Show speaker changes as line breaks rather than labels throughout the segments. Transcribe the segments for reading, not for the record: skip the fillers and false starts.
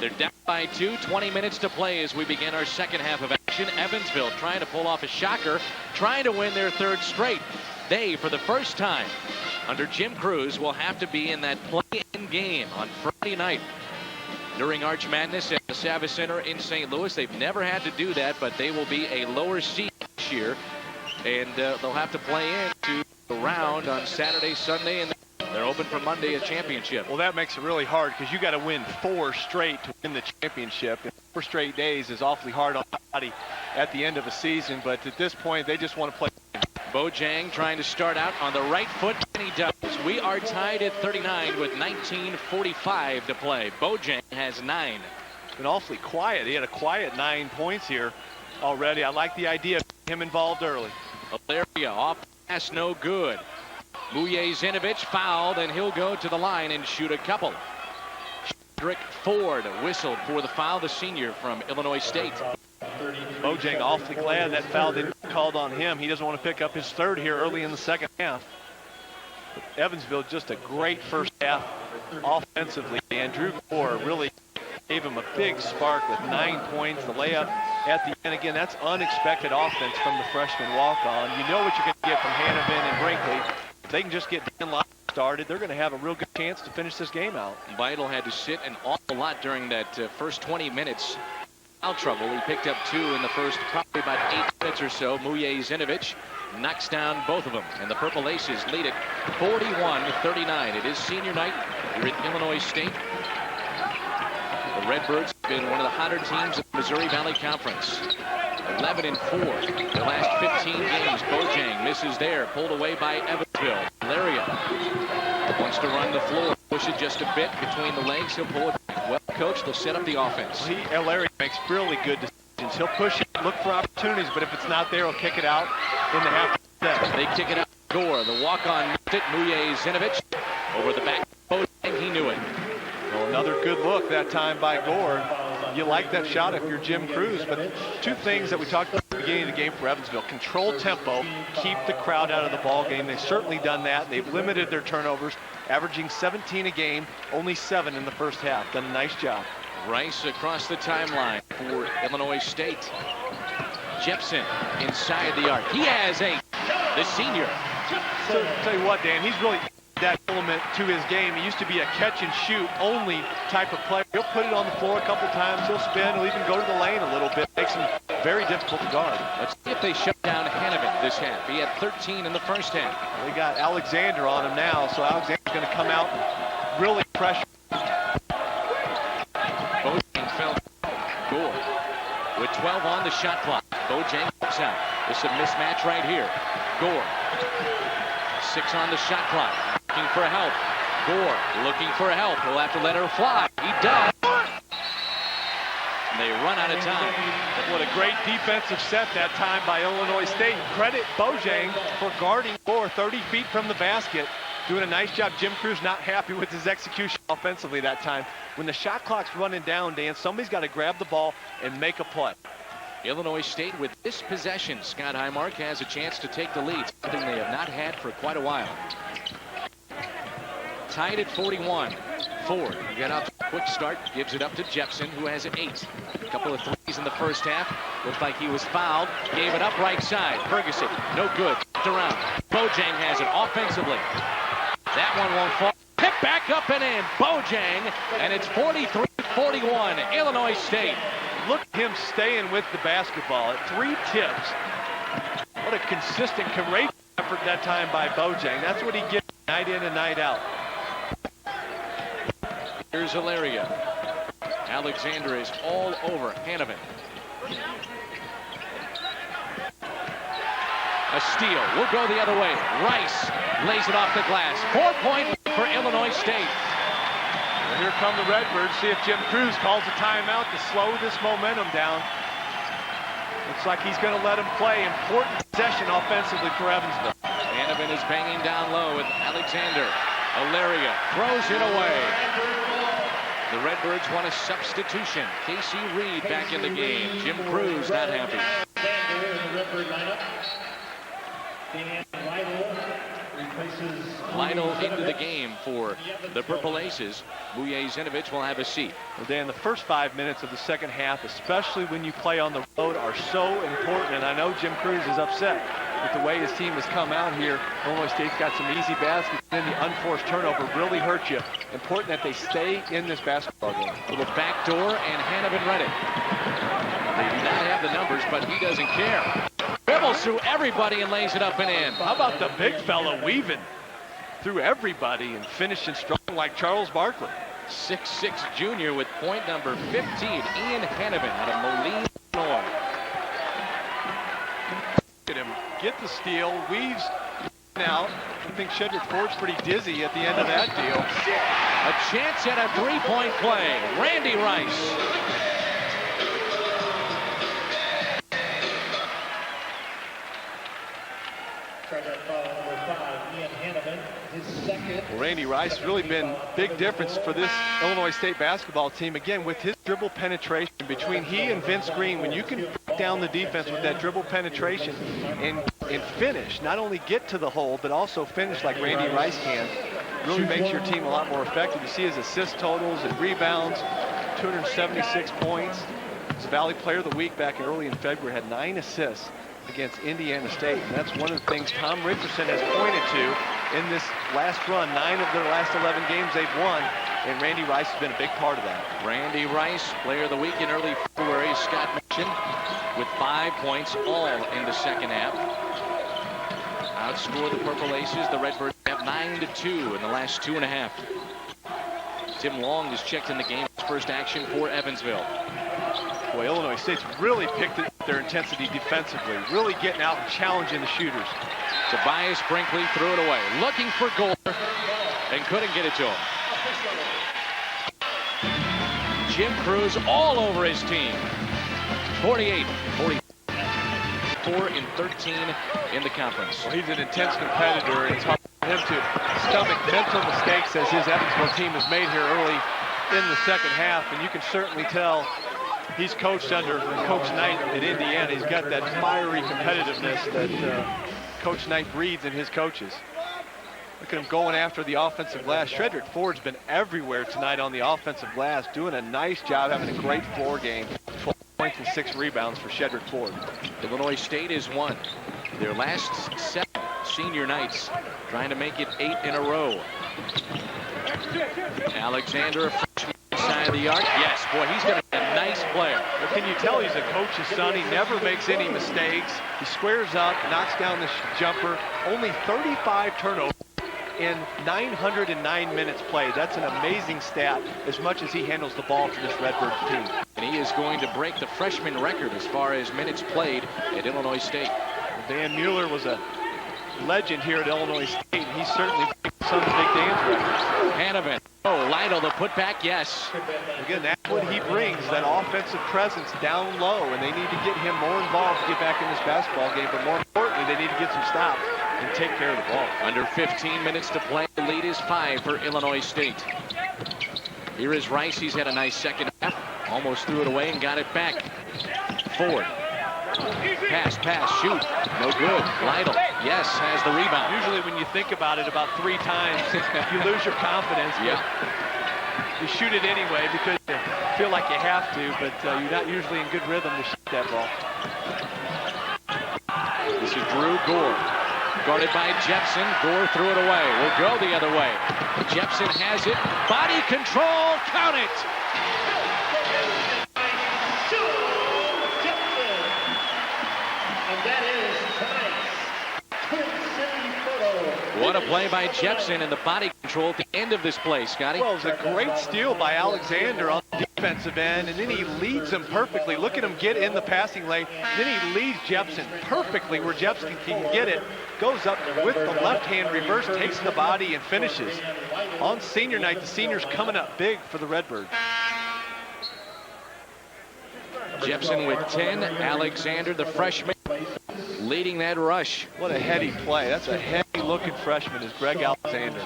They're down by 2, 20 minutes to play as we begin our second half of action. Evansville trying to pull off a shocker, trying to win their third straight. They, for the first time under Jim Crews, will have to be in that play-in game on Friday night during Arch Madness at the Savvis Center in St. Louis. They've never had to do that, but they will be a lower seed this year, and they'll have to play into the round on Saturday, Sunday, and they're open for Monday, a championship.
Well, that makes it really hard because you got to win 4 straight to win the championship. And 4 straight days is awfully hard on the body at the end of a season. But at this point, they just want to play.
Bojang trying to start out on the right foot, and he does. We are tied at 39 with 19:45 to play. Bojang has 9.
It's been awfully quiet. He had a quiet 9 points here already. I like the idea of him involved early.
Valeria off pass, no good. Mujezinovich fouled, and he'll go to the line and shoot a couple. Hendrick Ford whistled for the foul, the senior from Illinois State.
Bojang awfully glad that foul didn't get called on him. He doesn't want to pick up his 3rd here early in the second half. But Evansville, just a great first half offensively, and Drew Gore really gave him a big spark with 9 points. The layup at the end, again, that's unexpected offense from the freshman walk-on. You know what you're going to get from Hannafin and Brinkley. If they can just get Dan Lyon started, they're going to have a real good chance to finish this game out.
Vital had to sit an awful lot during that first 20 minutes. Foul trouble. He picked up 2 in the first, probably about 8 minutes or so. Mujezinovich knocks down both of them, and the Purple Aces lead it 41-39. It is senior night here at Illinois State. The Redbirds have been one of the hotter teams in the Missouri Valley Conference. 11-4 the last 15 games. Bojang misses there, pulled away by Evansville. Valeria wants to run the floor, push it just a bit between the legs. He'll pull it back. Well coached, they'll set up the offense.
Larry makes really good decisions. He'll push it, look for opportunities, but if it's not there, he'll kick it out in the half set.
They kick it out. Gore, the walk-on missed it. Mujezinovich over the back. Bojang, he knew it.
Well, another good look that time by Gore. You like that shot if you're Jim Crews, but 2 things that we talked about at the beginning of the game for Evansville. Control tempo, keep the crowd out of the ball game. They've certainly done that. They've limited their turnovers, averaging 17 a game, only 7 in the first half. Done a nice job.
Rice across the timeline for Illinois State. Jepson inside the arc. He has 8. The senior.
So, tell you what, Dan, he's really that element to his game. He used to be a catch and shoot only type of player. He'll put it on the floor a couple times. He'll spin. He'll even go to the lane a little bit. Makes him very difficult to guard.
Let's see if they shut down Hannafin this half. He had 13 in the first half.
They got Alexander on him now, so Alexander's going to come out and really pressure.
Bojang fell. Gore with 12 on the shot clock. Bojang comes out. It's a mismatch right here. Gore. 6 on the shot clock. Looking for help. Gore looking for help. He'll have to let her fly. He does. And they run out of time.
What a great defensive set that time by Illinois State. Credit Bojang for guarding Gore 30 feet from the basket. Doing a nice job. Jim Crews not happy with his execution offensively that time. When the shot clock's running down, Dan, somebody's got to grab the ball and make a play.
Illinois State with this possession. Scott Highmark has a chance to take the lead, something they have not had for quite a while. Tied at 41. Ford got out to a quick start, gives it up to Jepson, who has 8. A couple of threes in the first half. Looked like he was fouled. Gave it up right side. Ferguson, no good. Around. Bojang has it offensively. That one won't fall. Hit back up and in. Bojang, and it's 43-41. Illinois State.
Look at him staying with the basketball at 3 tips. What a consistent, courageous effort that time by Bojang. That's what he gets night in and night out.
Here's Hilaria. Alexander is all over Hannafin. A steal. We'll go the other way. Rice lays it off the glass. 4-point for Illinois State.
Well, here come the Redbirds. See if Jim Crews calls a timeout to slow this momentum down. Looks like he's going to let him play. Important possession offensively for Evansville.
Hannafin is banging down low with Alexander. Hilaria throws it away. The Redbirds want a substitution. Casey Reed back in the game. Jim Crews not happy. Lytle into the game for the Purple Aces. Zinovich will have a seat.
Well, Dan, the first 5 minutes of the second half, especially when you play on the road, are so important. And I know Jim Cruz is upset with the way his team has come out here. Illinois State's got some easy baskets, and then the unforced turnover really hurt you. Important that they stay in this basketball game.
Little backdoor, and Hannafin read it. They do not have the numbers, but he doesn't care. Dribbles through everybody and lays it up and in.
How about the big fella weaving through everybody and finishing strong like Charles Barkley?
6'6" junior with point number 15, Ian Hannafin out of Moline, Illinois.
Look at him get the steal, weaves out. I think Shedrick Ford's pretty dizzy at the end of that deal.
A chance at a three-point play. Randy Rice.
Well, Randy Rice has really been big difference for this Illinois State basketball team. Again, with his dribble penetration between he and Vince Green, when you can break down the defense with that dribble penetration and finish, not only get to the hole, but also finish like Randy Rice can, really makes your team a lot more effective. You see his assist totals and rebounds, 276 points. He's Valley Player of the Week back early in February, had 9 assists against Indiana State, and that's one of the things Tom Richardson has pointed to in this last run. 9 of their last 11 games they've won, and Randy Rice has been a big part of that.
Randy Rice, Player of the Week in early February, Scott mentioned, with 5 points all in the second half. Outscore the Purple Aces. The Redbirds have 9-2 in the last 2.5. Tim Long has checked in the game. His first action for Evansville.
Boy, Illinois State's really picked up their intensity defensively, really getting out and challenging the shooters.
Tobias Brinkley threw it away, looking for Gore, and couldn't get it to him. Jim Cruz all over his team. 48, 44 in 13 in the conference.
Well, he's an intense competitor, and it's hard for him to stomach mental mistakes as his Evansville team has made here early in the second half, and you can certainly tell he's coached under Coach Knight at Indiana. He's got that fiery competitiveness that Coach Knight breeds in his coaches. Look at him going after the offensive glass. Shedrick Ford's been everywhere tonight on the offensive glass, doing a nice job, having a great floor game. 12 points and 6 rebounds for Shedrick Ford.
Illinois State has won their last 7 senior nights, trying to make it 8 in a row. Alexander, a freshman inside of the arc. Yes, boy, he's going to be a nice player.
Well, can you tell he's a coach's son? He never makes any mistakes. He squares up, knocks down the jumper. Only 35 turnovers in 909 minutes played. That's an amazing stat, as much as he handles the ball for this Redbirds team.
And he is going to break the freshman record as far as minutes played at Illinois State.
Dan Mueller was a legend here at Illinois State, and he's certainly breaking some of Big Dan's records.
Hannafin. Oh, Lytle, the putback, yes.
Again, that's what he brings, that offensive presence down low, and they need to get him more involved to get back in this basketball game, but more importantly, they need to get some stops and take care of the ball.
Under 15 minutes to play, the lead is 5 for Illinois State. Here is Rice. He's had a nice second half. Almost threw it away and got it back. Ford. Pass, shoot. No good. Lytle, yes, has the rebound.
Usually when you think about it about 3 times, you lose your confidence.
Yeah.
You shoot it anyway because you feel like you have to, but you're not usually in good rhythm to shoot that ball.
This is Drew Gore. Guarded by Jepson. Gore threw it away. Will go the other way. Jepson has it. Body control. Count it. What a play by Jepson and the body control at the end of this play, Scotty.
Well, it was a great steal by Alexander on the defensive end, and then he leads him perfectly. Look at him get in the passing lane. Then he leads Jepson perfectly where Jepson can get it. Goes up with the left hand reverse, takes the body, and finishes. On senior night, the seniors coming up big for the Redbirds.
Jepson with 10. Alexander, the freshman, leading that rush.
What a heady play. That's a heavy-looking freshman is Greg Alexander.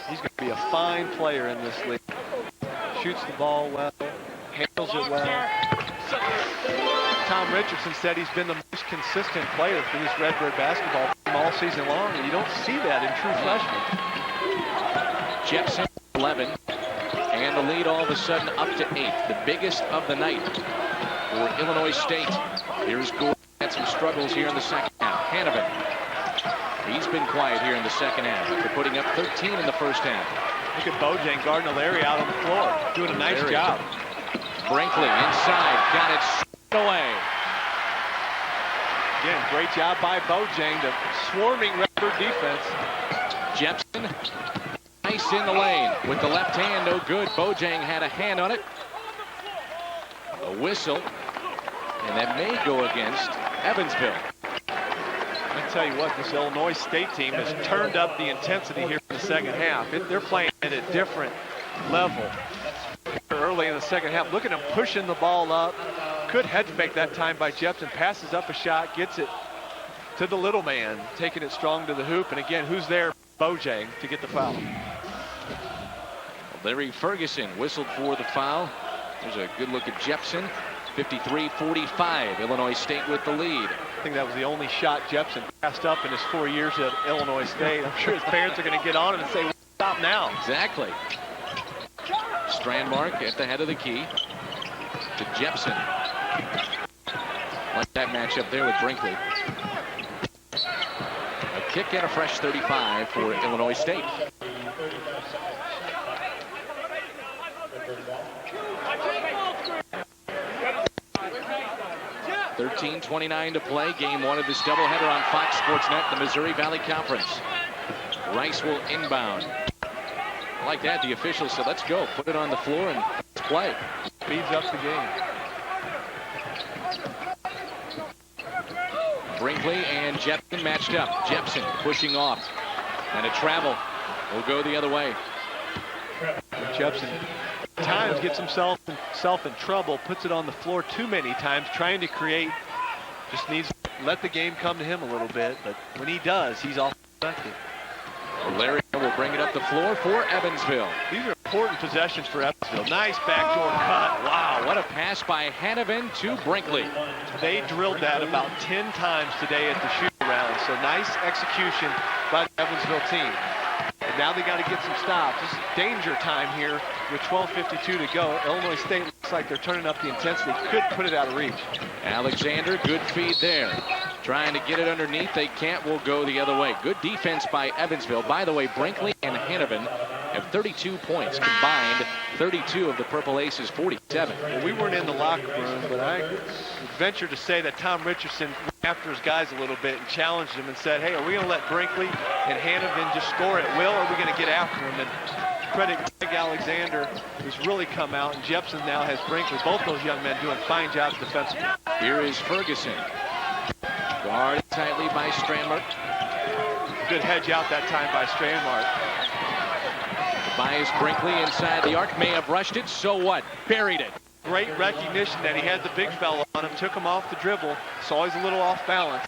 He's going to be a fine player in this league. Shoots the ball well, handles it well. Tom Richardson said he's been the most consistent player for this Redbird basketball team him all season long, and you don't see that in true freshmen.
Jepson 11, and the lead all of a sudden up to 8, the biggest of the night for Illinois State. Here's Gould. Had some struggles here in the second half. Hanovan, he's been quiet here in the second half after putting up 13 in the first half.
Look at Bojang guarding Larry out on the floor, doing a nice job.
Brinkley inside, got it away.
Again, great job by Bojang, the swarming Redbird defense.
Jepson, nice in the lane with the left hand, no good. Bojang had a hand on it. A whistle, and that may go against Evansville.
I tell you what, this Illinois State team has turned up the intensity here in the second half. They're playing at a different level early in the second half. Look at them pushing the ball up. Good head fake that time by Jepson. Passes up a shot, gets it to the little man, taking it strong to the hoop. And again, who's there? Bojang to get the foul.
Larry Ferguson whistled for the foul. There's a good look at Jepson. 53-45, Illinois State with the lead.
I think that was the only shot Jepson passed up in his 4 years at Illinois State. I'm sure his parents are going to get on him and say, stop now.
Exactly. Strandmark at the head of the key to Jepson. Like that matchup there with Brinkley. A kick and a fresh 35 for Illinois State. 13:29 to play. Game 1 of this doubleheader on Fox Sports Net, the Missouri Valley Conference. Rice will inbound. I like that. The officials said, let's go. Put it on the floor and let's play.
Speeds up the game.
Brinkley and Jepson matched up. Jepson pushing off. And a travel will go the other way.
Jepson at times gets himself in trouble, puts it on the floor too many times, trying to create. Just needs to let the game come to him a little bit, but when he does, he's off effective.
Larry will bring it up the floor for Evansville.
These are important possessions for Evansville. Nice backdoor cut.
Wow, what a pass by Hanovan to Brinkley.
They drilled that about 10 times today at the shoot-around, so nice execution by the Evansville team. And now they got to get some stops. This is danger time here with 12:52 to go. Illinois State looks like they're turning up the intensity. Could put it out of reach.
Alexander, good feed there. Trying to get it underneath. They can't. Will go the other way. Good defense by Evansville. By the way, Brinkley and Hanovan have 32 points combined. 32 of the Purple Aces, 47.
Well, we weren't in the locker room, but I would venture to say that Tom Richardson went after his guys a little bit and challenged them and said, hey, are we going to let Brinkley and Hanovan just score at will, or are we going to get after them? And credit Greg Alexander, who's really come out, and Jepson now has Brinkley. Both those young men doing fine jobs defensively.
Here is Ferguson. Guarded tightly by Strandmark.
Good hedge out that time by Strandmark.
Tobias Brinkley inside the arc. May have rushed it. So what? Buried it.
Great recognition that he had the big fella on him. Took him off the dribble. Saw he's a little off balance.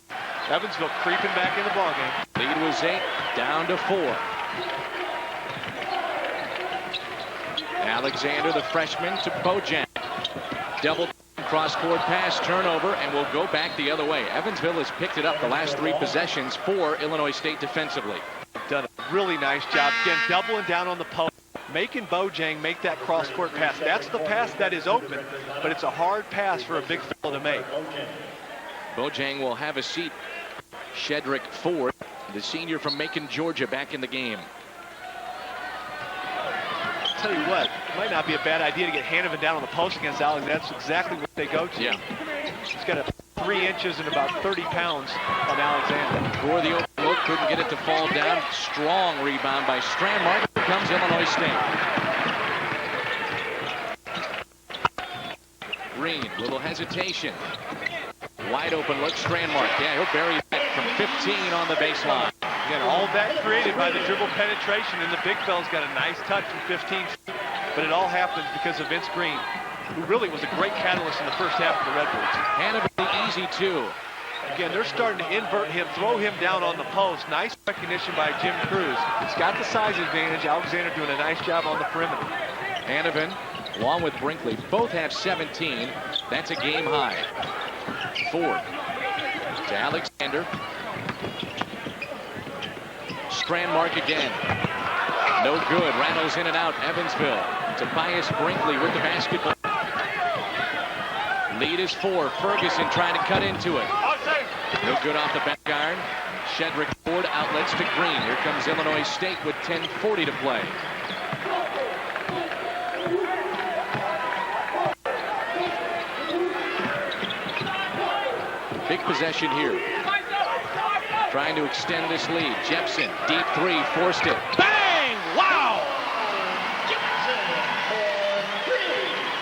Evansville creeping back in the ballgame.
Lead was 8, down to 4. Alexander, the freshman, to Bojang. Double cross-court pass, turnover, and will go back the other way. Evansville has picked it up the last 3 possessions for Illinois State defensively.
Done a really nice job. Again, doubling down on the post, making Bojang make that cross-court pass. That's the pass that is open, but it's a hard pass for a big fella to make.
Bojang will have a seat. Shedrick Ford, the senior from Macon, Georgia, back in the game.
Tell you what, it might not be a bad idea to get Hanovan down on the post against Alex. That's exactly what they go to.
Yeah.
He's got a 3 inches and about 30 pounds on Alexander.
For the open look, couldn't get it to fall down. Strong rebound by Strandmark. Here comes Illinois State. Green, little hesitation. Wide open look, Strandmark. Yeah, he'll bury that from 15 on the baseline.
Again, all that created by the dribble penetration, and the big fella's got a nice touch from 15 feet, but it all happens because of Vince Green, who really was a great catalyst in the first half of the Redbirds.
Hanovan the easy 2.
Again, they're starting to invert him, throw him down on the post. Nice recognition by Jim Cruz. He's got the size advantage. Alexander doing a nice job on the perimeter.
Hanovan, along with Brinkley, both have 17. That's a game high. Ford to Alexander. Strandmark again. No good. Rattles in and out. Evansville. Tobias Brinkley with the basketball. Lead is 4. Ferguson trying to cut into it. No good off the back iron. Shedrick Ford outlets to Green. Here comes Illinois State with 10:40 to play. Big possession here. Trying to extend this lead. Jepson, deep 3, forced it. Bang! Wow!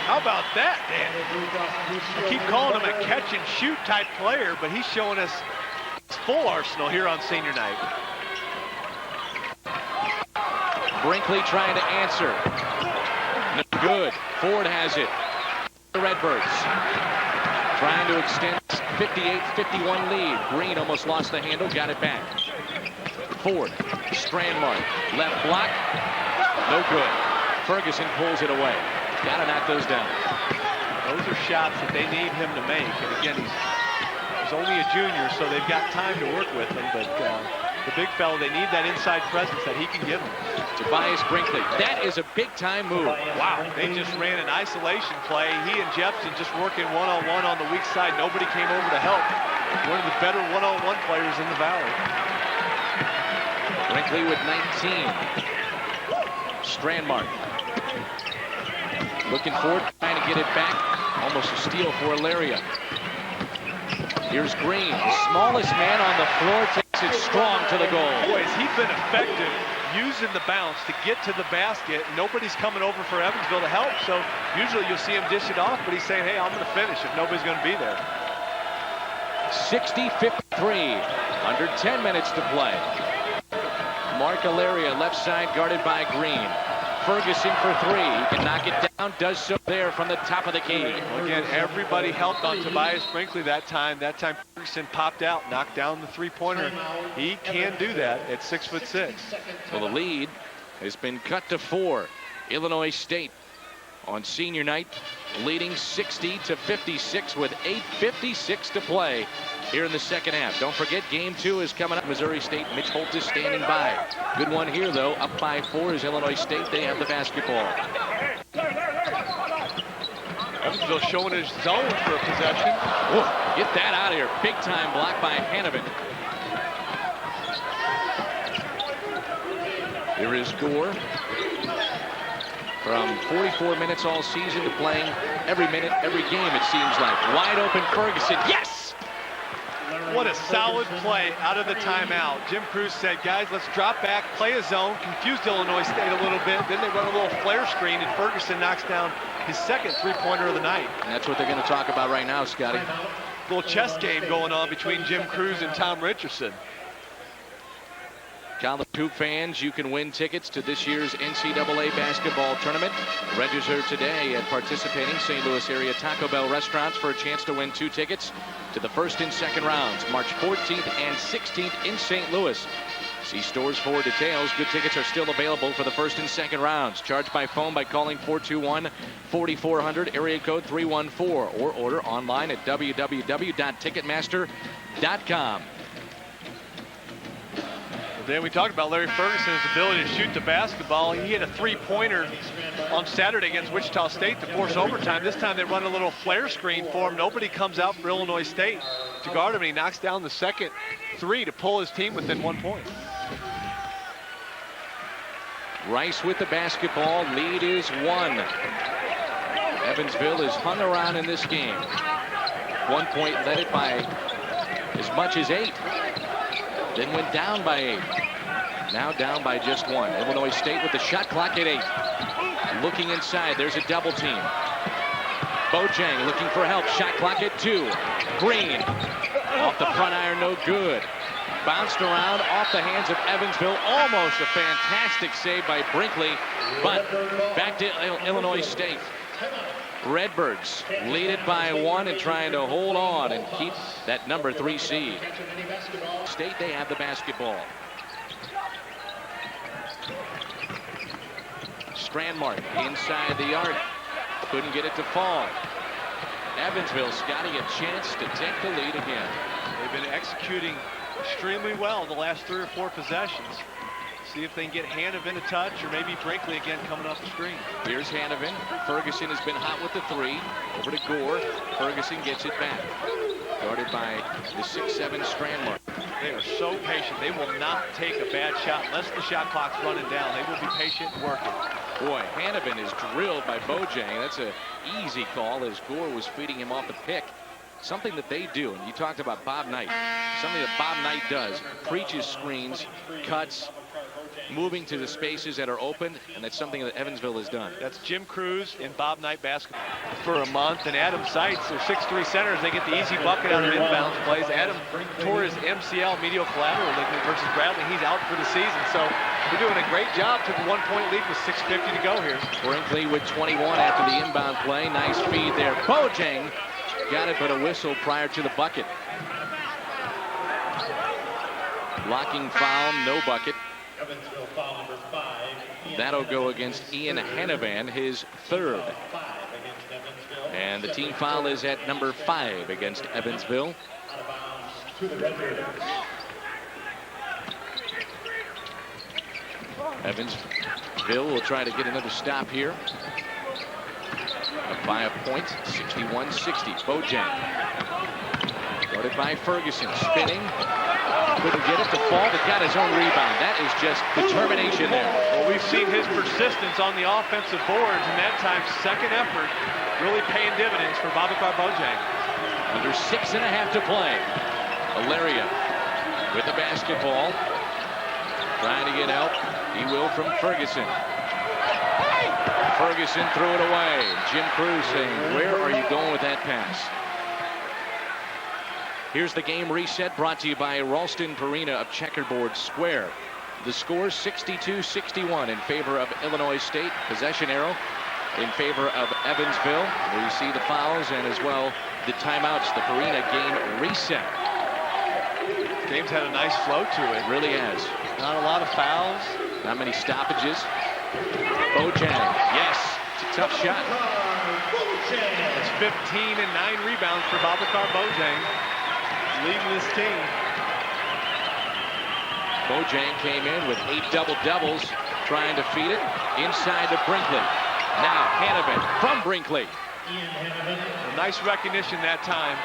How about that, Dan? I keep calling him a catch and shoot type player, but he's showing us his full arsenal here on senior night.
Brinkley trying to answer. No good. Ford has it. The Redbirds trying to extend 58-51 lead. Green almost lost the handle, got it back. Ford, Strandmark, left block, no good. Ferguson pulls it away. Got to knock those down.
Those are shots that they need him to make. And again, he's only a junior, so they've got time to work with him. But the big fella, they need that inside presence that he can give them.
Tobias Brinkley, that is a big-time move.
Wow, they just ran an isolation play. He and Jepson just working one-on-one on the weak side. Nobody came over to help. One of the better one-on-one players in the Valley.
Brinkley with 19. Strandmark. Looking forward, trying to get it back. Almost a steal for Ilaria. Here's Green, the smallest man on the floor, takes it strong to the goal.
Boy, has he been effective using the bounce to get to the basket. Nobody's coming over for Evansville to help, so usually you'll see him dish it off, but he's saying, hey, I'm going to finish if nobody's going to be there.
60-53, under 10 minutes to play. Mark Ilaria, left side, guarded by Green. Ferguson for 3. He can knock it down, does so there from the top of the key.
Well, again, everybody helped on Tobias Brinkley that time. That time Ferguson popped out, knocked down the three-pointer. He can do that at 6'6".
So the lead has been cut to 4. Illinois State on senior night leading 60-56 with 8:56 to play here in the second half. Don't forget, game 2 is coming up. Missouri State, Mitch Holt is standing by. Good one here, though. Up by 4 is Illinois State. They have the basketball.
Evansville showing his zone for a possession.
Whoa, get that out of here. Big time block by Hanovan. Here is Gore. From 44 minutes all season to playing every minute, every game, it seems like. Wide open Ferguson. Yes!
What a solid play out of the timeout. Jim Cruz said, guys, let's drop back, play a zone, confused Illinois State a little bit. Then they run a little flare screen, and Ferguson knocks down his second three-pointer of the night.
And that's what they're going to talk about right now, Scotty.
Little chess game going on between Jim Cruz and Tom Richardson.
College hoop fans, you can win tickets to this year's NCAA basketball tournament. Register today at participating St. Louis area Taco Bell restaurants for a chance to win 2 tickets to the first and second rounds, March 14th and 16th in St. Louis. See stores for details. Good tickets are still available for the first and second rounds. Charged by phone by calling 421-4400, area code 314, or order online at www.ticketmaster.com.
Then we talked about Larry Ferguson's ability to shoot the basketball. He hit a three-pointer on Saturday against Wichita State to force overtime. This time they run a little flare screen for him. Nobody comes out for Illinois State to guard him, and he knocks down the second 3 to pull his team within 1 point.
Rice with the basketball. Lead is 1. Evansville is hung around in this game. 1 point led it by as much as 8. Then went down by 8. Now down by just 1. Illinois State with the shot clock at 8. Looking inside. There's a double team. Bojang looking for help. Shot clock at 2. Green off the front iron. No good. Bounced around off the hands of Evansville. Almost a fantastic save by Brinkley. But back to Illinois State. Redbirds lead it by 1 and trying to hold on and keep that number 3 seed. State, they have the basketball. Strandmark inside the arc. Couldn't get it to fall. Evansville, Scotty, a chance to take the lead again.
They've been executing extremely well the last 3 or 4 possessions. See if they can get Hanovan a touch, or maybe Brinkley again coming off the screen.
Here's Hanovan. Ferguson has been hot with the three. Over to Gore. Ferguson gets it back. Guarded by the 6'7" Strandler.
They are so patient. They will not take a bad shot unless the shot clock's running down. They will be patient and working.
Boy, Hanovan is drilled by Bojang. That's an easy call as Gore was feeding him off the pick. Something that they do, and you talked about Bob Knight. Something that Bob Knight does. Preaches screens, cuts, moving to the spaces that are open, and that's something that Evansville has done.
That's Jim Cruz in Bob Knight basketball for a month, and Adam Seitz, their 6'3" centers, they get the easy bucket out of inbounds plays. Adam tore his MCL medial collateral ligament versus Bradley. He's out for the season, so they're doing a great job. Took a 1-point lead with 6:50 to go here.
Brinkley with 21 after the inbound play. Nice feed there. Bojang got it, but a whistle prior to the bucket. Blocking foul, no bucket.
Evansville foul number 5.
That'll go against Ian Hanovan, his third. And the team foul is at number 5 against Evansville.
Out of bounds to the Red Raiders.
Evansville will try to get another stop here. Up by a point, 61-60. Bojang. Guarded by Ferguson, spinning. Couldn't get it to fall, but got his own rebound. That is just determination there.
Well, we've seen his persistence on the offensive boards, and that time, second effort, really paying dividends for Babacar Bojang.
Under 6.5 to play. Alaria with the basketball. Trying to get help. He will from Ferguson. Ferguson threw it away. Jim Cruz saying, where are you going with that pass? Here's the game reset brought to you by Ralston Purina of Checkerboard Square. The score 62-61 in favor of Illinois State. Possession arrow in favor of Evansville. Where you see the fouls and as well the timeouts. The Purina game reset.
Game's had a nice flow to it.
Really has.
Not a lot of fouls.
Not many stoppages. Bojang, yes, it's a tough shot.
It's 15 and 9 rebounds for Babacar Bojang. Leading this team.
Bojang came in with 8 double-doubles, trying to feed it inside to Brinkley. Now Hanovan from Brinkley.
A nice recognition that time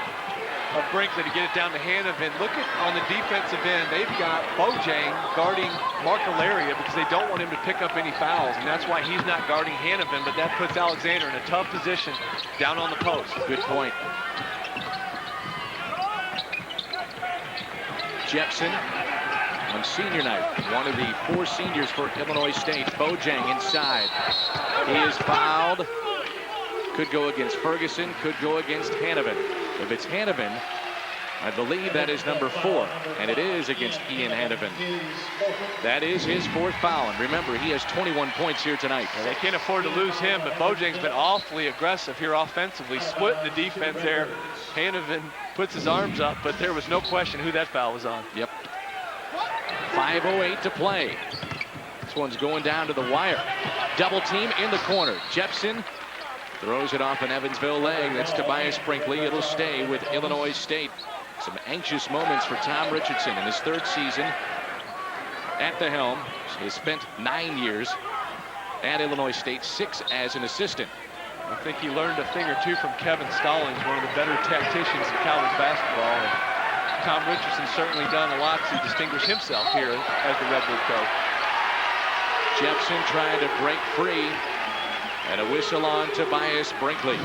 of Brinkley to get it down to Hanovan. Look at on the defensive end, they've got Bojang guarding Mark Alaria because they don't want him to pick up any fouls, and that's why he's not guarding Hanovan, but that puts Alexander in a tough position down on the post.
Good point. Jepson on senior night, one of the 4 seniors for Illinois State. Bojang inside. He is fouled. Could go against Ferguson, could go against Hanovan. If it's Hanovan, I believe that is number 4, and it is against Ian Hanovan. That is his 4th foul, and remember, he has 21 points here tonight.
Well, they can't afford to lose him, but Bojang's been awfully aggressive here offensively, splitting the defense there. Hanovan puts his arms up, but there was no question who that foul was on.
Yep. 5:08 to play. This one's going down to the wire. Double team in the corner. Jepson throws it off an Evansville leg. That's Tobias Brinkley. It'll stay with Illinois State. Some anxious moments for Tom Richardson in his 3rd season at the helm. He has spent 9 years at Illinois State, 6 as an assistant.
I think he learned a thing or two from Kevin Stallings, one of the better tacticians in college basketball. And Tom Richardson's certainly done a lot to distinguish himself here as the Redbird coach.
Jepson trying to break free. And a whistle on Tobias Brinkley.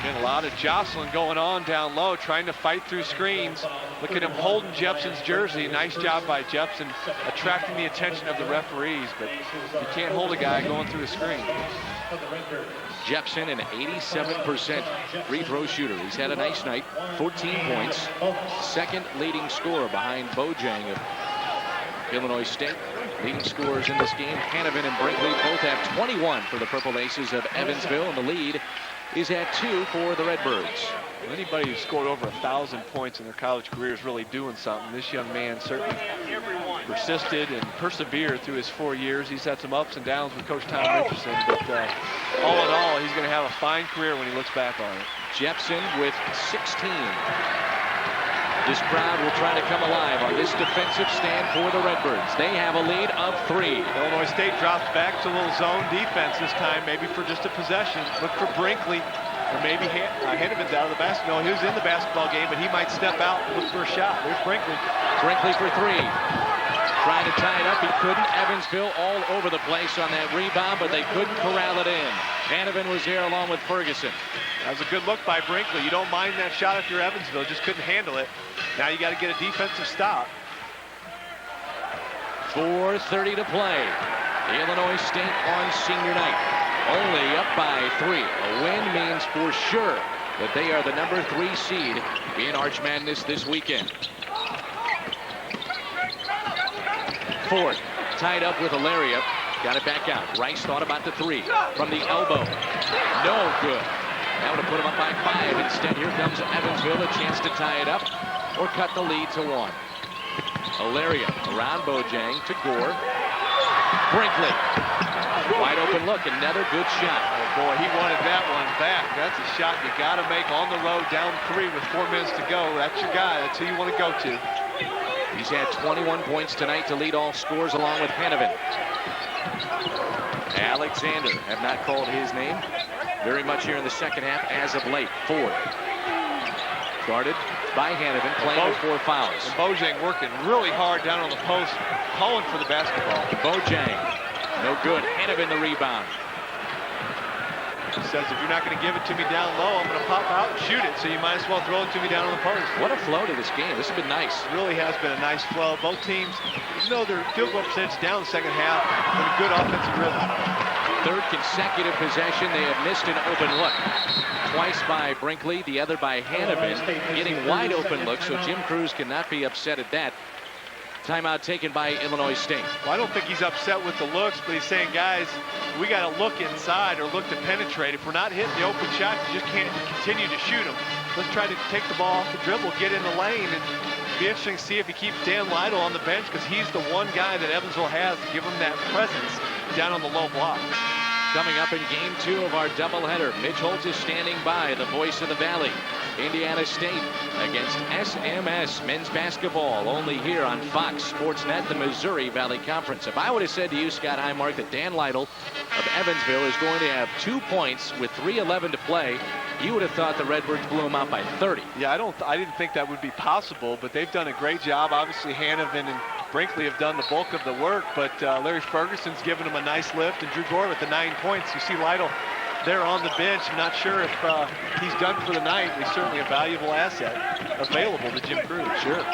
And a lot of jostling going on down low, trying to fight through screens. Look at him holding Jepson's jersey. Nice job by Jepson, attracting the attention of the referees. But you can't hold a guy going through a screen.
Jepson, an 87% free throw shooter. He's had a nice night, 14 points. 2nd leading scorer behind Bojang of Illinois State. Leading scorers in this game, Hanovan and Brinkley both have 21 for the Purple Aces of Evansville, and the lead is at 2 for the Redbirds.
Anybody who scored over 1,000 points in their college career is really doing something. This young man certainly persisted and persevered through his 4 years. He's had some ups and downs with Coach Tom Richardson, but all in all, he's going to have a fine career when he looks back on it.
Jepson with 16. This crowd will try to come alive on this defensive stand for the Redbirds. They have a lead of 3.
Illinois State drops back to a little zone defense this time, maybe for just a possession. Look for Brinkley, or maybe Hanneman's out of the basketball. He was in the basketball game, but he might step out and look for a shot. There's Brinkley.
Brinkley for 3. Trying to tie it up, he couldn't. Evansville all over the place on that rebound, but they couldn't corral it in. Hanneman was there along with Ferguson.
That was a good look by Brinkley. You don't mind that shot if you're Evansville, just couldn't handle it. Now you got to get a defensive stop.
4:30 to play. Illinois State on senior night. Only up by 3. A win means for sure that they are the number 3 seed in Arch Madness this weekend. Ford tied up with Alaria. Got it back out. Rice thought about the 3 from the elbow. No good. That would have put him up by 5. Instead, here comes Evansville, a chance to tie it up or cut the lead to 1. Alaria around Bojang to Gore. Brinkley. Wide open look. Another good shot.
Oh boy, he wanted that one back. That's a shot you got to make on the road, down 3 with 4 minutes to go. That's your guy. That's who you want to go to.
He's had 21 points tonight to lead all scores along with Hanneman. Alexander, have not called his name very much here in the second half as of late. Ford. Guarded by Hanneman, playing with 4 fouls.
And Bojang working really hard down on the post, calling for the basketball.
Bojang, no good. Hanneman the rebound.
He says, if you're not going to give it to me down low, I'm going to pop out and shoot it, so you might as well throw it to me down on the post.
What a flow to this game. This has been nice.
It really has been a nice flow. Both teams, even though their field goal percentage down the second half, been a good offensive rhythm.
3rd consecutive possession. They have missed an open look. Twice by Brinkley, the other by Hanneman, getting wide open looks, so Jim Cruz cannot be upset at that. Timeout taken by Illinois State.
Well, I don't think he's upset with the looks, but he's saying, guys, we got to look inside or look to penetrate. If we're not hitting the open shot, you just can't continue to shoot them. Let's try to take the ball off the dribble, get in the lane, and be interesting to see if he keeps Dan Lytle on the bench, because he's the one guy that Evansville has to give him that presence down on the low block.
Coming up in game 2 of our doubleheader, Mitch Holtz is standing by, the voice of the Valley. Indiana State against SMS men's basketball, only here on Fox Sports Net, the Missouri Valley Conference. If I would have said to you, Scott Highmark, that Dan Lytle of Evansville is going to have 2 points with 3:11 to play, you would have thought the Redbirds blew him out by 30.
Yeah, I didn't think that would be possible, but they've done a great job. Obviously, Hanneman and Brinkley have done the bulk of the work, but Larry Ferguson's given him a nice lift, and Drew Gore with the 9 points. You see Lytle there on the bench. I'm not sure if he's done for the night. He's certainly a valuable asset available to Jim Cruz.
Sure.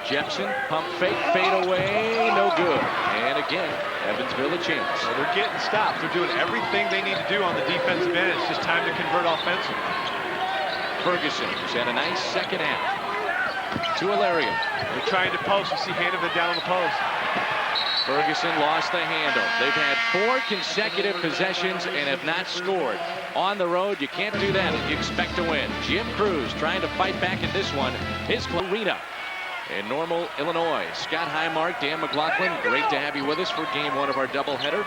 Jepson, pump fake, fade away, no good. And again, Evansville a chance.
So they're getting stopped. They're doing everything they need to do on the defensive end. It's just time to convert offensively.
Ferguson has had a nice second half. To Alaria.
They're trying to post. You see Hanneman down on the post.
Ferguson lost the handle. They've had 4 consecutive possessions and have not scored. On the road, you can't do that if you expect to win. Jim Cruz trying to fight back in this one. His arena in Normal, Illinois. Scott Highmark, Dan McLaughlin, great to have you with us for game 1 of our doubleheader.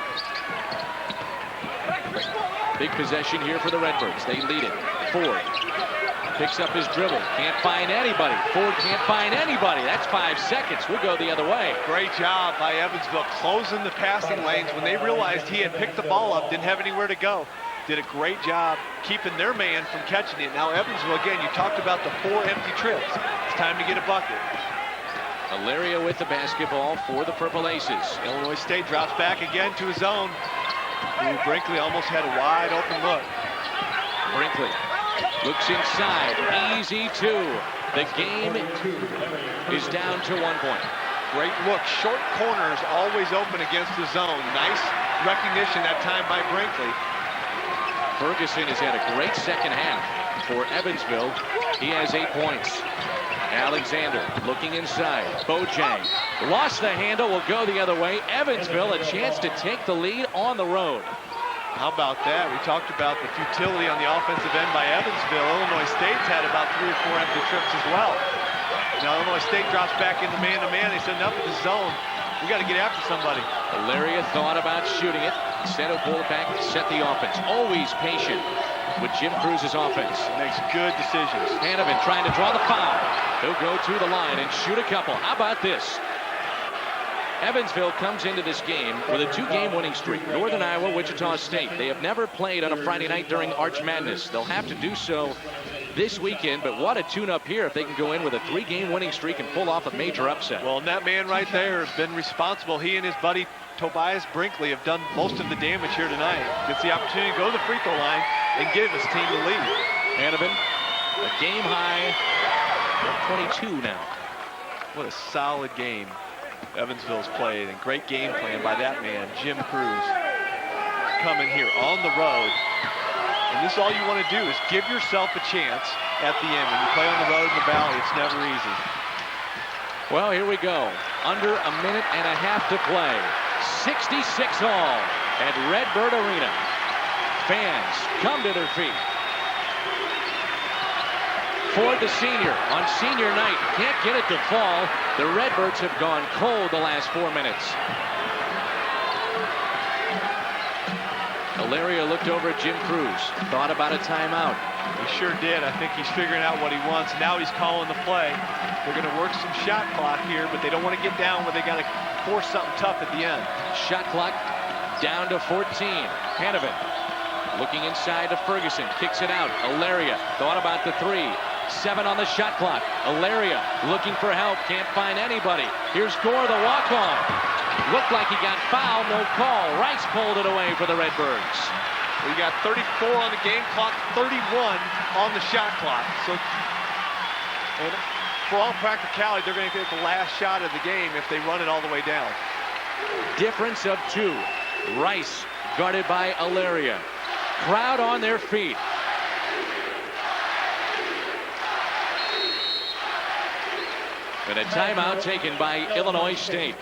Big possession here for the Redbirds. They lead it. Ford picks up his dribble. Can't find anybody. Ford can't find anybody. That's 5 seconds. We'll go the other way.
Great job by Evansville closing the passing lanes when they realized he had picked the ball up, didn't have anywhere to go. Did a great job keeping their man from catching it. Now Evansville, again, you talked about the 4 empty trips. It's time to get a bucket.
Alaria with the basketball for the Purple Aces.
Illinois State drops back again to his own. Ooh, Brinkley almost had a wide open look.
Brinkley looks inside. Easy 2. The game is down to 1 point.
Great look. Short corners always open against the zone. Nice recognition that time by Brinkley.
Ferguson has had a great second half for Evansville. He has 8 points. Alexander looking inside. Bojang lost the handle, will go the other way. Evansville a chance to take the lead on the road.
How about that? We talked about the futility on the offensive end by Evansville. Illinois State's had about 3 or 4 empty trips as well. Now Illinois State drops back into man-to-man. They said enough of the zone. We got to get after somebody.
Alaria thought about shooting it. Instead of pull it back, set the offense. Always patient with Jim Cruz's offense.
Makes good decisions.
Hanovan trying to draw the foul. He'll go to the line and shoot a couple. How about this? Evansville comes into this game with a 2-game winning streak. Northern Iowa, Wichita State. They have never played on a Friday night during Arch Madness. They'll have to do so this weekend, but what a tune-up here if they can go in with a 3-game winning streak and pull off a major upset.
Well, and that man right there has been responsible. He and his buddy Tobias Brinkley have done most of the damage here tonight. Gets the opportunity to go to the free throw line and give his team the lead.
Hanovan, a game high 22 now.
What a solid game Evansville's played, and great game plan by that man, Jim Cruz. Coming here on the road. And this is all you want to do is give yourself a chance at the end. When you play on the road in the Valley, it's never easy.
Well, here we go. Under a minute and a half to play. 66 all at Redbird Arena. Fans come to their feet. Ford, the senior, on senior night, can't get it to fall. The Redbirds have gone cold the last 4 minutes. Alaria looked over at Jim Cruz, thought about a timeout.
He sure did. I think he's figuring out what he wants. Now he's calling the play. They're going to work some shot clock here, but they don't want to get down where they got to force something tough at the end.
Shot clock down to 14. Hanovan looking inside to Ferguson, kicks it out. Alaria thought about the 3. 7 on the shot clock. Alaria looking for help, can't find anybody. Here's Gore, the walk-on. Looked like he got fouled, no call. Rice pulled it away for the Redbirds.
We got 34 on the game clock, 31 on the shot clock. So, and for all practicality, they're going to get the last shot of the game if they run it all the way down.
Difference of 2. Rice guarded by Alaria. Crowd on their feet. And a timeout taken by Illinois State.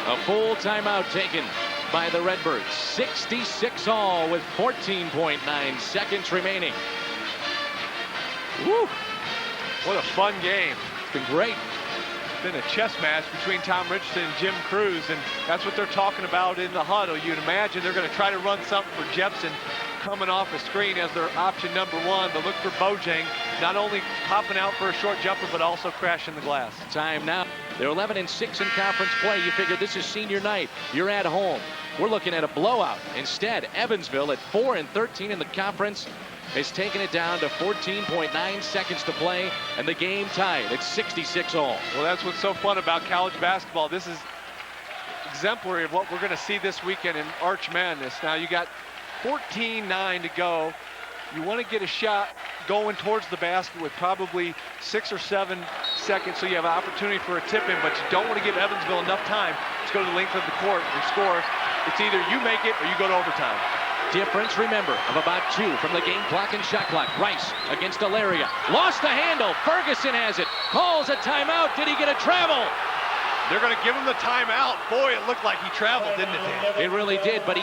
A full timeout taken by the Redbirds. 66 all with 14.9 seconds remaining. Woo!
What a fun game.
It's been great.
It's been a chess match between Tom Richardson and Jim Cruz, and that's what they're talking about in the huddle. You'd imagine they're going to try to run something for Jepson coming off a screen as their option number 1, but look for Bojang not only popping out for a short jumper, but also crashing the glass.
Time now. They're 11-6 in conference play. You figure this is senior night. You're at home. We're looking at a blowout. Instead, Evansville at 4-13 in the conference has taken it down to 14.9 seconds to play, and the game tied at 66 all.
Well, that's what's so fun about college basketball. This is exemplary of what we're going to see this weekend in Arch Madness. Now you got 14-9 to go. You want to get a shot going towards the basket with probably 6 or 7 seconds, so you have an opportunity for a tip-in, but you don't want to give Evansville enough time to go to the length of the court and score. It's either you make it or you go to overtime.
Difference, remember, of about 2 from the game clock and shot clock. Rice against Alaria. Lost the handle. Ferguson has it. Calls a timeout. Did he get a travel?
They're going to give him the timeout. Boy, it looked like he traveled, didn't it, Dan?
It really did, but he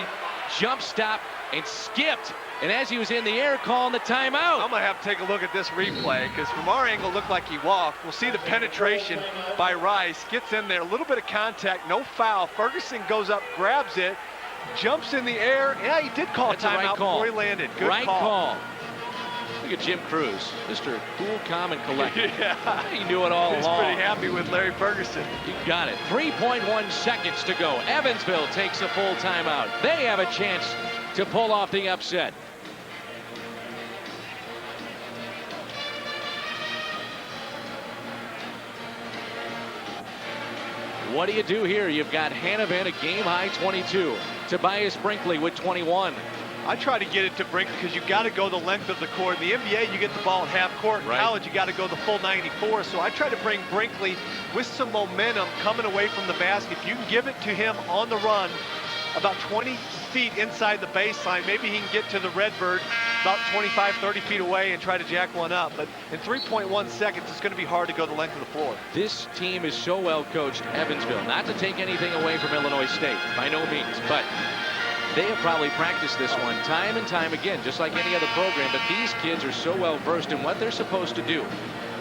jump stopped and skipped. And as he was in the air, calling the timeout.
I'm going to have to take a look at this replay, because from our angle, it looked like he walked. We'll see the penetration by Rice. Gets in there, a little bit of contact, no foul. Ferguson goes up, grabs it, jumps in the air. Yeah, he did call a timeout before he landed. Good call.
Look at Jim Cruz, Mr. Cool, Calm, and Collected.
Yeah.
He knew it all
He's
along.
pretty happy with Larry Ferguson.
You got it. 3.1 seconds to go. Evansville takes a full timeout. They have a chance to pull off the upset. What do you do here? You've got Hanovan, a game-high 22. Tobias Brinkley with 21.
I try to get it to Brinkley because you got to go the length of the court. In the NBA, you get the ball at half court. In college, you got to go the full 94. So I try to bring Brinkley with some momentum coming away from the basket. If you can give it to him on the run, about 20 feet inside the baseline, maybe he can get to the Redbird about 25, 30 feet away and try to jack one up. But in 3.1 seconds, it's going to be hard to go the length of the floor.
This team is so well coached, Evansville. Not to take anything away from Illinois State, by no means, but they have probably practiced this one time and time again, just like any other program. But these kids are so well versed in what they're supposed to do.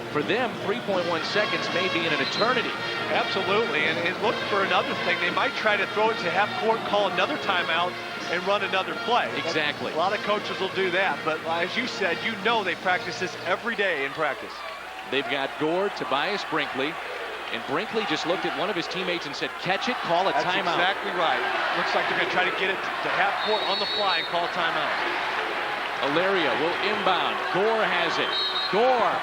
for them, 3.1 seconds may be in an eternity.
Absolutely, and look for another thing. They might try to throw it to half court, call another timeout, and run another play.
Exactly.
A lot of coaches will do that, but as you said, you know they practice this every day in practice.
They've got Gore, Tobias Brinkley, and Brinkley just looked at one of his teammates and said, catch it, call a timeout.
That's exactly right. Looks like they're going to try to get it to half court on the fly and call a timeout.
Alaria will inbound. Gore has it. Gore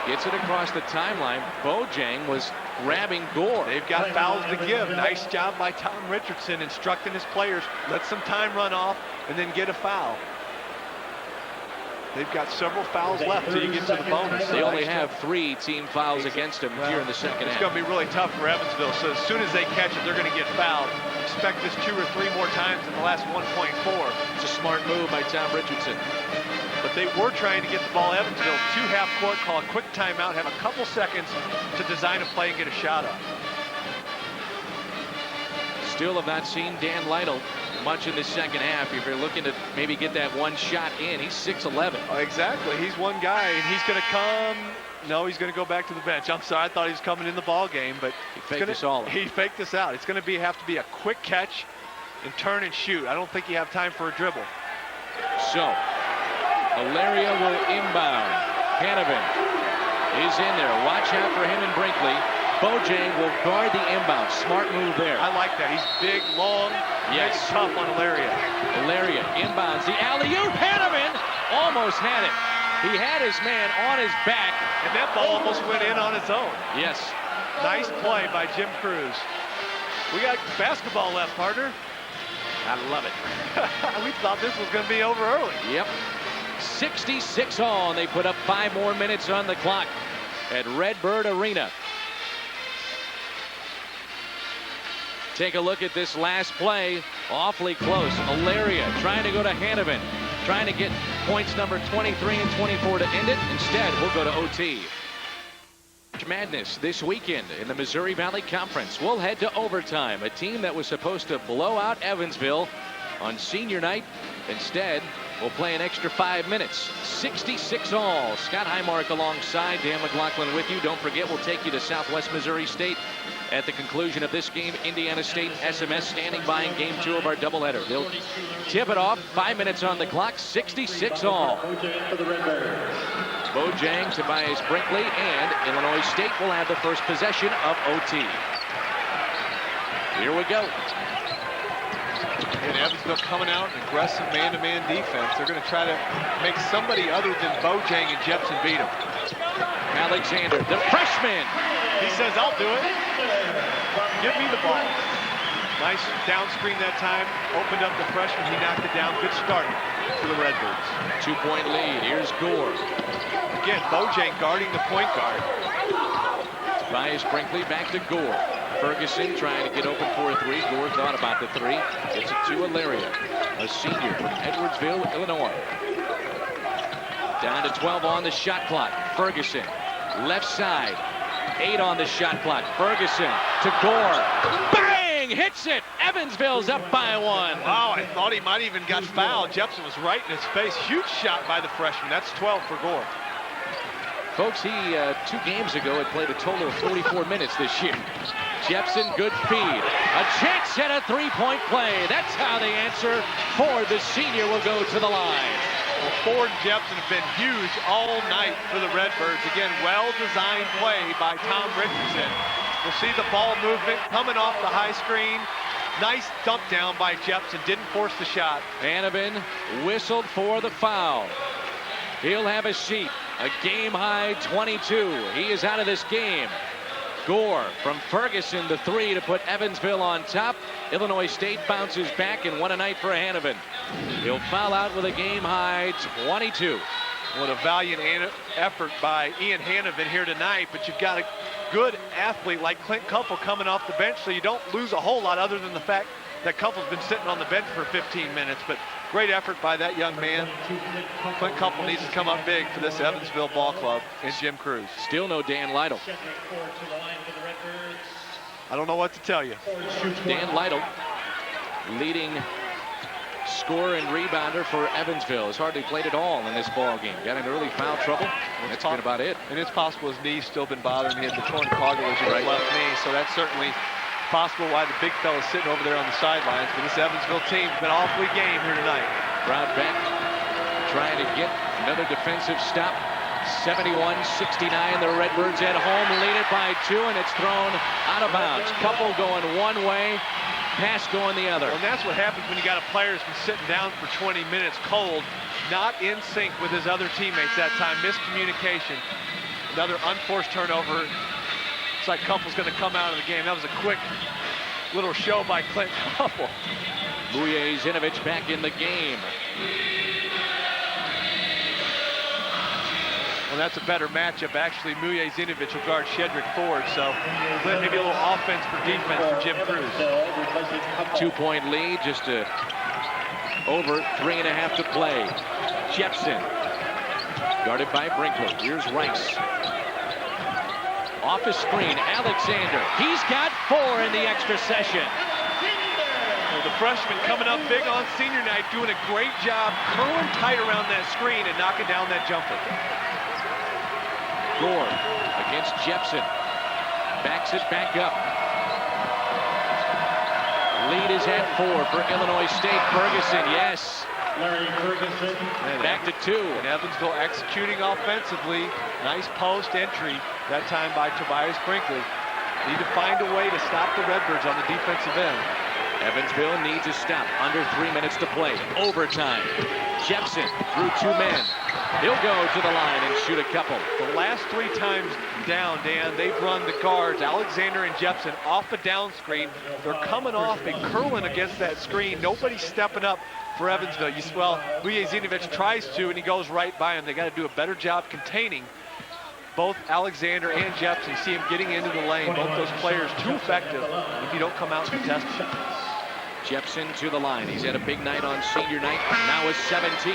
gets it across the timeline. Bojang was grabbing Gore.
They've got fouls to give. Nice job by Tom Richardson instructing his players. Let some time run off and then get a foul. They've got several fouls left till you get to the bonus.
They only have 3 team fouls against them here in the second half.
It's going to be really tough for Evansville. So as soon as they catch it, they're going to get fouled. Expect this 2 or 3 more times in the last 1.4.
It's a smart move by Tom Richardson.
But they were trying to get the ball Evansville to half court, call a quick timeout, have a couple seconds to design a play and get a shot up.
Still have not seen Dan Lytle much in the second half. If you're looking to maybe get that one shot in, he's 6'11".
Oh, exactly. He's one guy, and he's going to come. No, he's going to go back to the bench. I'm sorry, I thought he was coming in the ball game, but
he faked this all.
He faked this out. It's going to have to be a quick catch and turn and shoot. I don't think you have time for a dribble.
So, Alaria will inbound. Hanovan is in there. Watch out for him and Brinkley. Bojang will guard the inbound. Smart move there.
I like that. He's big, long,
yes,
tough on Alaria.
Alaria inbounds the alley-oop. Hanovan almost had it. He had his man on his back.
And that ball almost went in on its own.
Yes.
Nice play by Jim Cruz. We got basketball left, partner.
I love it.
We thought this was going to be over early.
Yep. 66 all, and they put up 5 more minutes on the clock at Redbird Arena. Take a look at this last play. Awfully close. Alaria trying to go to Hanovan. Trying to get points number 23 and 24 to end it. Instead, we'll go to OT. Madness this weekend in the Missouri Valley Conference. We'll head to overtime. A team that was supposed to blow out Evansville on senior night. Instead, we'll play an extra 5 minutes. 66 all. Scott Highmark alongside Dan McLaughlin with you. Don't forget, we'll take you to Southwest Missouri State at the conclusion of this game. Indiana State SMS standing by in game 2 of our doubleheader. They'll tip it off. 5 minutes on the clock. 66 all. Bojang, Tobias Brinkley, and Illinois State will have the first possession of OT. Here we go.
And Evansville coming out in aggressive man-to-man defense. They're going to try to make somebody other than Bojang and Jepson beat them.
Alexander, the freshman.
He says, I'll do it. Give me the ball. Nice down screen that time. Opened up the freshman. He knocked it down. Good start for the Redbirds.
2-point lead. Here's Gore.
Again, Bojang guarding the point guard.
Tobias Brinkley back to Gore. Ferguson trying to get open for a 3. Gore thought about the 3. Gets it to Alaria, a senior from Edwardsville, Illinois. Down to 12 on the shot clock. Ferguson, left side. 8 on the shot clock. Ferguson to Gore. Bang! Hits it. Evansville's up by 1.
Wow, I thought he might even got fouled. Jepson was right in his face. Huge shot by the freshman. That's 12 for Gore.
Folks, he 2 games ago had played a total of 44 minutes this year. Jepson, good feed. A chance at a 3-point play. That's how the answer for the senior will go to the line.
Well, Ford and Jepson have been huge all night for the Redbirds. Again, well-designed play by Tom Richardson. We'll see the ball movement coming off the high screen. Nice dump down by Jepson. Didn't force the shot.
Hanovan whistled for the foul. He'll have a seat. A game-high 22. He is out of this game. Gore from Ferguson, the 3 to put Evansville on top. Illinois State bounces back, and what a night for Hanovan. He'll foul out with a game-high 22.
What a valiant effort by Ian Hanovan here tonight, but you've got a good athlete like Clint Kumpel coming off the bench, so you don't lose a whole lot other than the fact that Kumpel's been sitting on the bench for 15 minutes, but great effort by that young man. Clint Kumpel needs to come up big for this Evansville ball club and Jim Cruz.
Still no Dan Lytle.
I don't know what to tell you.
Dan Lytle leading scorer and rebounder for Evansville. Has hardly played at all in this ball game. Got in early foul trouble. That's been about it.
And it's possible his knee's still been bothering him. The torn cartilage in his left knee, so that's certainly possible why the big fella's sitting over there on the sidelines. But this Evansville team's been awfully game here tonight.
Brown back, trying to get another defensive stop. 71-69, the Redbirds at home, lead it by 2, and it's thrown out of bounds. Couple going one way, pass going the other.
Well, and that's what happens when you got a player who's been sitting down for 20 minutes cold, not in sync with his other teammates that time. Miscommunication. Another unforced turnover. Looks like Couple's going to come out of the game. That was a quick little show by Clint Couple.
Zinovich back in the game.
Well, that's a better matchup. Actually, Zinovich will guard Shedrick Ford, so maybe a little offense for defense for Jim Cruz.
2-point lead, just over 3.5 to play. Jepson, guarded by Brinkley. Here's Rice. Off his screen, Alexander. He's got 4 in the extra session.
Well, the freshman coming up big on senior night, doing a great job curling tight around that screen and knocking down that jumper.
Gore against Jepson. Backs it back up. Lead is at 4 for Illinois State. Ferguson, yes.
Larry Ferguson.
Back to 2.
And Evansville executing offensively. Nice post entry, that time by Tobias Brinkley. Need to find a way to stop the Redbirds on the defensive end.
Evansville needs a stop. Under 3 minutes to play. Overtime. Jepson through 2 men. He'll go to the line and shoot a couple.
The last 3 times down, Dan, they've run the guards, Alexander and Jepson, off the down screen. They're coming off and curling against that screen. Nobody's stepping up for Evansville. Well, Zinovich tries to, and he goes right by him. They got to do a better job containing both Alexander and Jepson. You see him getting into the lane. Both those players too effective if you don't come out and contest them.
Jepson to the line. He's had a big night on senior night. Now is 17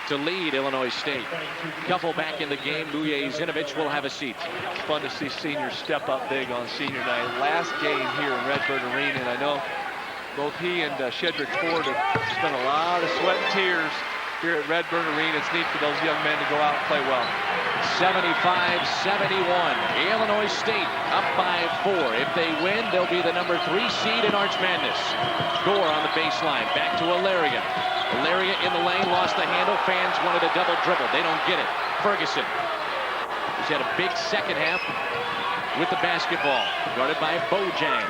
to lead Illinois State. Couple back in the game. Zinovich will have a seat.
It's fun to see seniors step up big on senior night. Last game here in Redbird Arena, and I know both he and Shedrick Ford have spent a lot of sweat and tears here at Redbird Arena. It's neat for those young men to go out and play well.
75-71. Illinois State up by 4. If they win, they'll be the number 3 seed in Arch Madness. Gore on the baseline. Back to Ilaria. Ilaria in the lane, lost the handle. Fans wanted a double dribble. They don't get it. Ferguson. He's had a big second half with the basketball. Guarded by Bojang.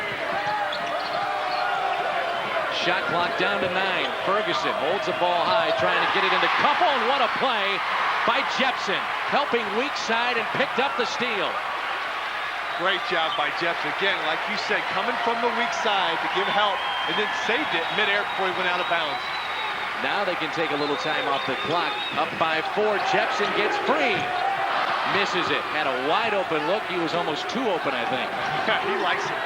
Shot clock down to 9. Ferguson holds the ball high, trying to get it into Couple, and what a play by Jepson. Helping weak side and picked up the steal.
Great job by Jepson. Again, like you said, coming from the weak side to give help, and then saved it midair before he went out of bounds.
Now they can take a little time off the clock. Up by 4. Jepson gets free. Misses it. Had a wide open look. He was almost too open, I think.
He likes it.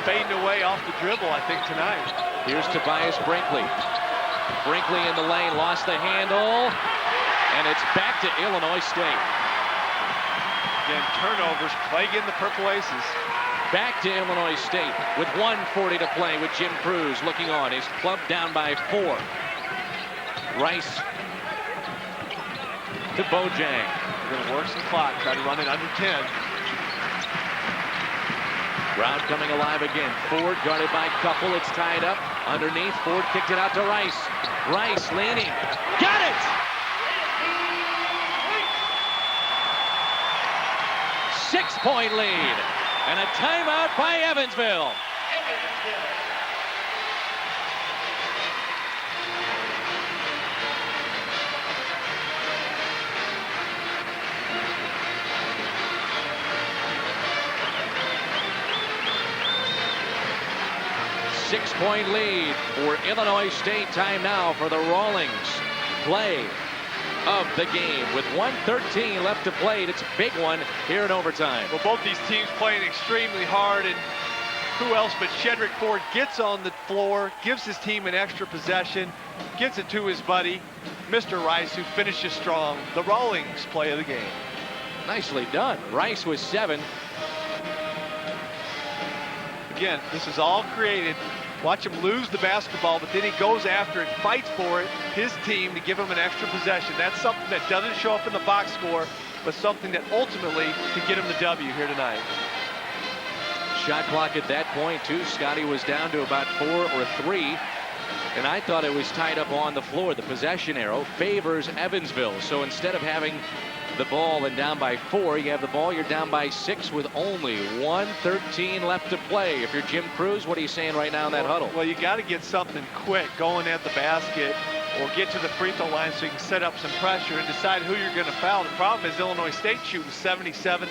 Fading away off the dribble, I think, tonight.
Here's Tobias Brinkley. Brinkley in the lane, lost the handle, and it's back to Illinois State.
Again, turnovers plaguing the Purple Aces.
Back to Illinois State with 1:40 to play with Jim Cruz looking on. He's clubbed down by 4. Rice to Bojang.
We're going to work some clock, try to run it under 10.
Brown coming alive again. Ford guarded by Couple. It's tied up. Underneath, Ford kicked it out to Rice. Rice leaning. Got it! 6-point lead. And a timeout by Evansville. 6-point lead for Illinois State. Time now for the Rawlings. Play of the game with 1:13 left to play. It's a big one here in overtime.
Well, both these teams playing extremely hard, and who else but Shedrick Ford gets on the floor, gives his team an extra possession, gets it to his buddy, Mr. Rice, who finishes strong. The Rawlings play of the game.
Nicely done. Rice with 7.
Again, this is all created Watch him lose the basketball, but then he goes after it, fights for it, his team to give him an extra possession. That's something that doesn't show up in the box score, but something that ultimately can get him the W here tonight.
Shot clock at that point, too. Scotty was down to about 4 or 3. And I thought it was tied up on the floor. The possession arrow favors Evansville. So instead of having the ball and down by 4, you have the ball, you're down by 6 with only 1:13 left to play. If you're Jim Crews, what are you saying right now in that huddle?
Well, you got to get something quick going at the basket or get to the free throw line so you can set up some pressure and decide who you're going to foul. The problem is Illinois State shooting 77%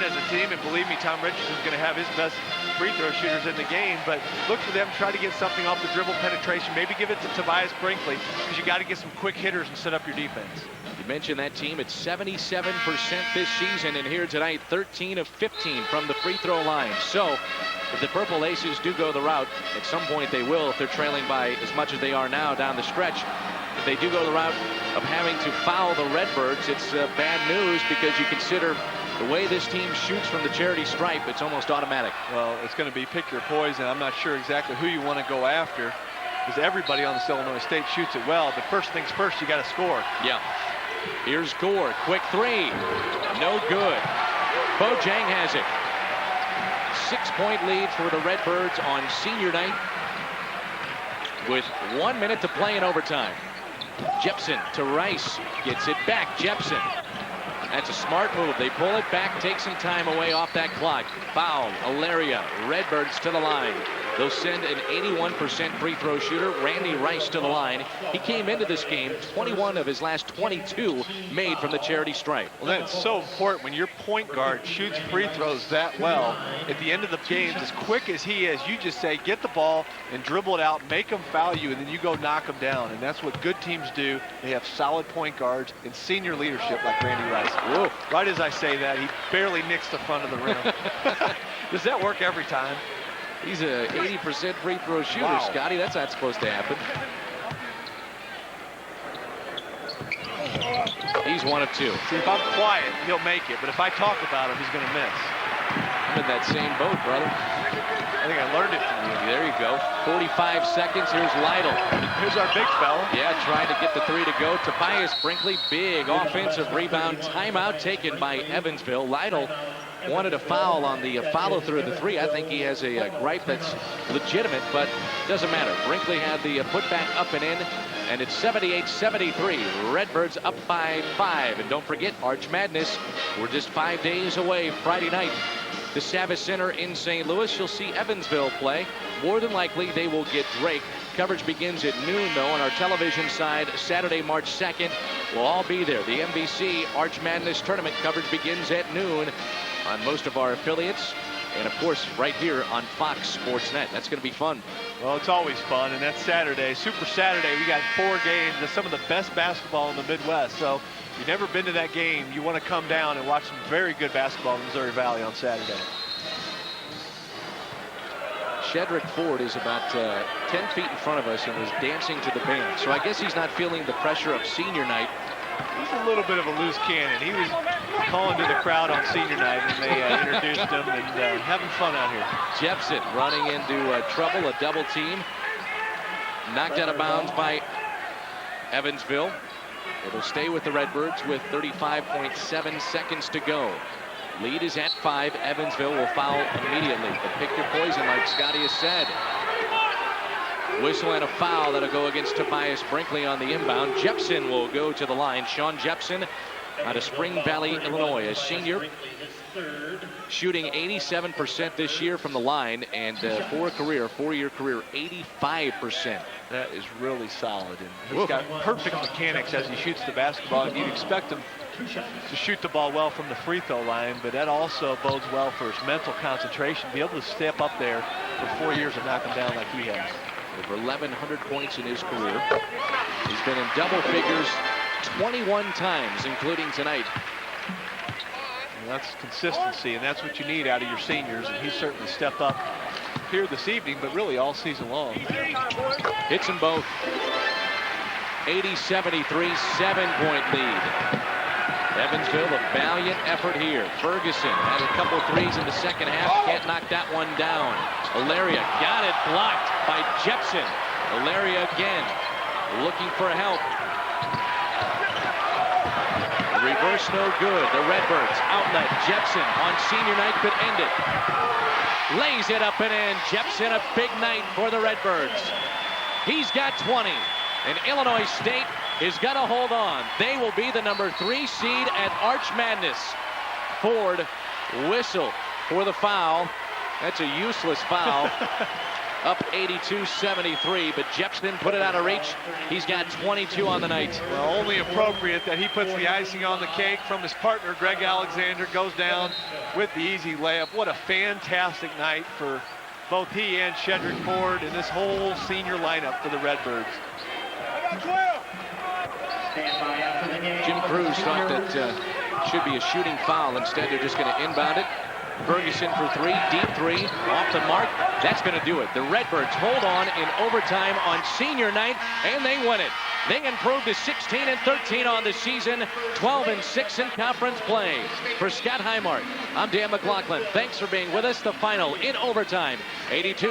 as a team, and believe me, Tom Richardson's going to have his best free throw shooters in the game, but look for them to try to get something off the dribble penetration. Maybe give it to Tobias Brinkley, because you got to get some quick hitters and set up your defense.
You mentioned that team at 77% this season, and here tonight 13 of 15 from the free throw line. So if the Purple Aces do go the route, at some point they will if they're trailing by as much as they are now down the stretch. If they do go the route of having to foul the Redbirds, it's bad news, because you consider the way this team shoots from the charity stripe, it's almost automatic.
Well, it's going to be pick your poison. I'm not sure exactly who you want to go after, because everybody on this Illinois State shoots it well. But first things first, you got to score.
Yeah. Here's Gore. Quick three. No good. Bojang has it. 6-point lead for the Redbirds on senior night with 1 minute to play in overtime. Jepson to Rice. Gets it back. Jepson. That's a smart move. They pull it back, take some time away off that clock. Foul. Alaria. Redbirds to the line. They'll send an 81% free throw shooter, Randy Rice, to the line. He came into this game 21 of his last 22 made from the charity stripe.
Well, that's so important when your point guard shoots free throws that well. At the end of the games, as quick as he is, you just say, get the ball and dribble it out, make them foul you, and then you go knock them down. And that's what good teams do. They have solid point guards and senior leadership like Randy Rice.
Whoa.
Right as I say that, he barely nicks the front of the rim. Does that work every time?
He's a 80% free throw shooter,
Wow.
Scotty. That's not supposed to happen. He's 1 of 2.
See, if I'm quiet, he'll make it. But if I talk about him, he's going to miss.
I'm in that same boat, brother.
I think I learned it from you.
There you go. 45 seconds. Here's Lytle.
Here's our big fella.
Yeah, trying to get the 3 to go. Tobias Brinkley, big offensive rebound. Timeout taken by Evansville. Lytle wanted a foul on the follow-through of the 3. I think he has a gripe that's legitimate, but doesn't matter. Brinkley had the putback up and in, and it's 78-73. Redbirds up by 5. And don't forget, Arch Madness. We're just 5 days away. Friday night, the Savas Center in St. Louis. You'll see Evansville play. More than likely, they will get Drake. Coverage begins at noon, though, on our television side. Saturday, March 2nd. We'll all be there. The NBC Arch Madness tournament coverage begins at noon on most of our affiliates, and of course right here on Fox Sports Net. That's going to be fun.
Well, it's always fun, and that's Saturday. Super Saturday. We got 4 games. That's some of the best basketball in the Midwest. So if you've never been to that game, you want to come down and watch some very good basketball in Missouri Valley on Saturday.
Shedrick Ford is about 10 feet in front of us and was dancing to the band. So I guess he's not feeling the pressure of senior night.
He's a little bit of a loose cannon. He was calling to the crowd on senior night when they introduced him, and having fun out here.
Jepson running into trouble, a double team. Knocked out of bounds by Evansville. It'll stay with the Redbirds with 35.7 seconds to go. Lead is at 5. Evansville will foul immediately. But pick your poison, like Scotty has said. Whistle and a foul. That'll go against Tobias Brinkley on the inbound. Jepson will go to the line. Sean Jepson out of Spring Valley, Illinois, a senior, shooting 87% this year from the line, and for a career, 4-year career, 85%.
That is really solid, and he's got perfect mechanics as he shoots the basketball, and you'd expect him to shoot the ball well from the free throw line, but that also bodes well for his mental concentration, be able to step up there for 4 years and knock him down like he has.
Over 1,100 points in his career. He's been in double figures 21 times, including tonight.
And that's consistency, and that's what you need out of your seniors, and he's certainly stepped up here this evening, but really all season long.
Hits them both. 80-73, 7-point lead. Evansville, a valiant effort here. Ferguson had a couple threes in the second half. Can't knock that one down. Ilaria got it blocked by Jepson. Ilaria again looking for help. Reverse no good. The Redbirds outlet. Jepson on senior night could end it. Lays it up and in. Jepson, a big night for the Redbirds. He's got 20. And Illinois State is going to hold on. They will be the number 3 seed at Arch Madness. Ford whistle for the foul. That's a useless foul. Up 82-73, but Jepson put it out of reach. He's got 22 on the night.
Well, only appropriate that he puts the icing on the cake from his partner, Greg Alexander, goes down with the easy layup. What a fantastic night for both he and Shedrick Ford and this whole senior lineup for the Redbirds.
Jim Cruz thought that should be a shooting foul. Instead, they're just going to inbound it. Ferguson for 3, deep 3, off the mark. That's going to do it. The Redbirds hold on in overtime on senior night, and they win it. They improved to 16-13 on the season, 12-6 in conference play. For Scott Highmark, I'm Dan McLaughlin. Thanks for being with us. The final in overtime, 82.